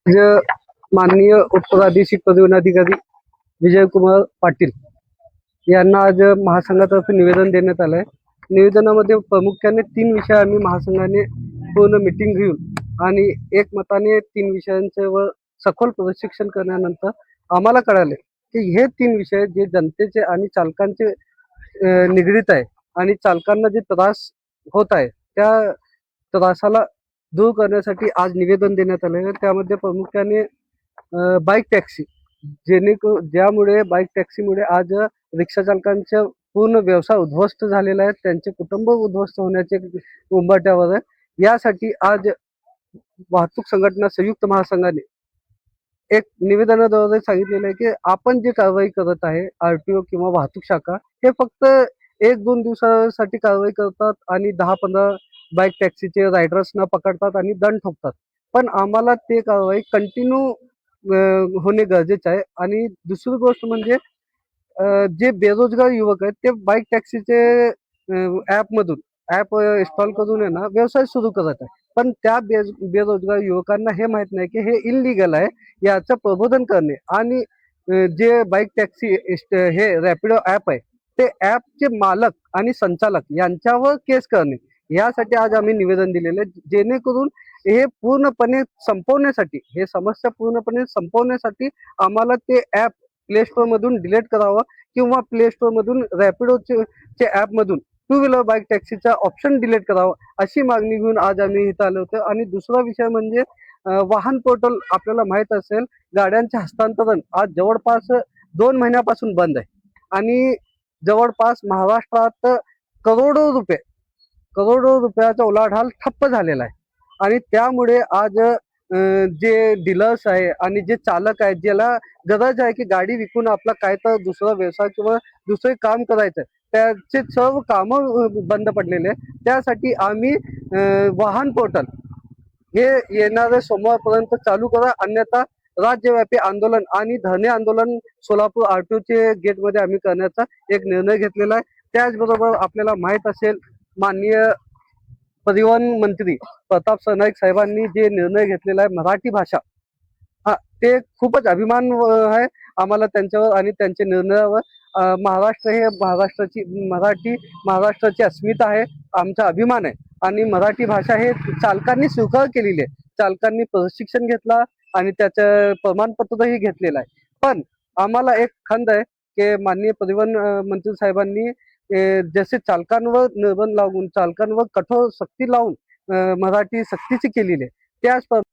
आज माननीय उपप्रादेशिक परिवहन विजयकुमार पाटील यांना आज महासंघातर्फे निवेदन देण्यात आलंय। निवेदनामध्ये प्रामुख्याने 3 विषय आम्ही महासंघाने पूर्ण मीटिंग घेऊन आणि एकमताने 3 विषयांवर सखोल प्रशिक्षण करण्यानंतर आम्हाला कळाले की हे 3 विषय जे जनतेचे आणि चालकांचे निगडीत आहे आणि चालकांना जे त्रास होत आहे त्या त्रासाला दूर करण्यासाठी आज निवेदन देण्यात आले आहे। त्यामध्ये प्रामुख्याने बाईक टॅक्सी ज्यामुळे बाईक टॅक्सीमुळे आज रिक्षा चालकांचा पूर्ण व्यवसाय उद्ध्वस्त झालेला आहे, त्यांचे कुटुंब उद्ध्वस्त होण्याचे उंबरठ्यावर आहे। यासाठी आज वाहतूक संघटना संयुक्त महासंघाने एक निवेदनाद्वारे सांगितलेलं आहे की आपण जे कारवाई करत आहे आरटीओ किंवा वाहतूक शाखा हे फक्त 1-2 दिवसासाठी कारवाई करतात आणि 10-15 बाईक टॅक्सीचे रायडर्सना पकडतात आणि दंड ठोकतात, पण आम्हाला ते कारवाई कंटिन्यू होणे गरजेचे आहे। आणि दुसरी गोष्ट म्हणजे जे बेरोजगार युवक आहेत ते बाईक टॅक्सीचे ॲप इन्स्टॉल करून आहे ना व्यवसाय सुरू करत आहे, पण त्या बेरोजगार युवकांना हे माहित नाही की हे इल्लीगल आहे। याचं प्रबोधन करणे आणि जे बाईक टॅक्सी हे रॅपिडो ॲप आहे ते ॲपचे मालक आणि संचालक यांच्यावर केस करणे, यासाठी आज आम्ही निवेदन दिलेले आहे। जेणेकरून हे पूर्णपणे संपवण्यासाठी, हे समस्या पूर्णपणे संपवण्यासाठी आम्हाला ते ॲप प्ले स्टोर मधून डिलीट करावं किंवा प्ले स्टोर मधून रॅपिडोचे ॲप मधून 2 व्हीलर बाईक टॅक्सीचा ऑप्शन डिलीट करावा, अशी मागणी घेऊन आज आम्ही इथं आलो होतो। आणि दुसरा विषय म्हणजे वाहन पोर्टल आपल्याला माहित असेल, गाड्यांचे हस्तांतरण आज जवळपास 2 महिन्यापासून बंद आहे आणि जवळपास महाराष्ट्रात करोडो रुपयाचा उलाढाल ठप्प झालेला आहे। आणि त्यामुळे आज जे डीलर्स आहे आणि जे चालक आहेत ज्याला गरज आहे की गाडी विकून आपला काय तर दुसरा व्यवसाय किंवा दुसरे काम करायचं, त्याचे सर्व कामं बंद पडलेले आहे। त्यासाठी आम्ही वाहन पोर्टल हे येणाऱ्या सोमवारपर्यंत चालू करा, अन्यथा राज्यव्यापी आंदोलन आणि धरणे आंदोलन सोलापूर आरटीओचे गेटमध्ये आम्ही करण्याचा एक निर्णय घेतलेला आहे। त्याचबरोबर आपल्याला माहित असेल, माननीय परिवहन मंत्री प्रताप सरनाईक साहेबांनी जे निर्णय घेतलेला आहे मराठी भाषा, ते खूपच अभिमान आहे आम्हाला त्यांच्यावर आणि त्यांच्या निर्णयावर। महाराष्ट्र हे महाराष्ट्राची अस्मिता आहे, आमचा अभिमान आहे आणि मराठी भाषा हे चालकांनी स्वीकार केलेली आहे। चालकांनी प्रशिक्षण घेतला आणि त्याचं प्रमाणपत्रही घेतलेलं आहे, पण आम्हाला एक खंत आहे की माननीय परिवहन मंत्री साहेबांनी जसे चालकांवर निर्बंध लावून, चालकांवर कठोर सक्ती लावून मराठी सक्तीची केलेली आहे, त्याच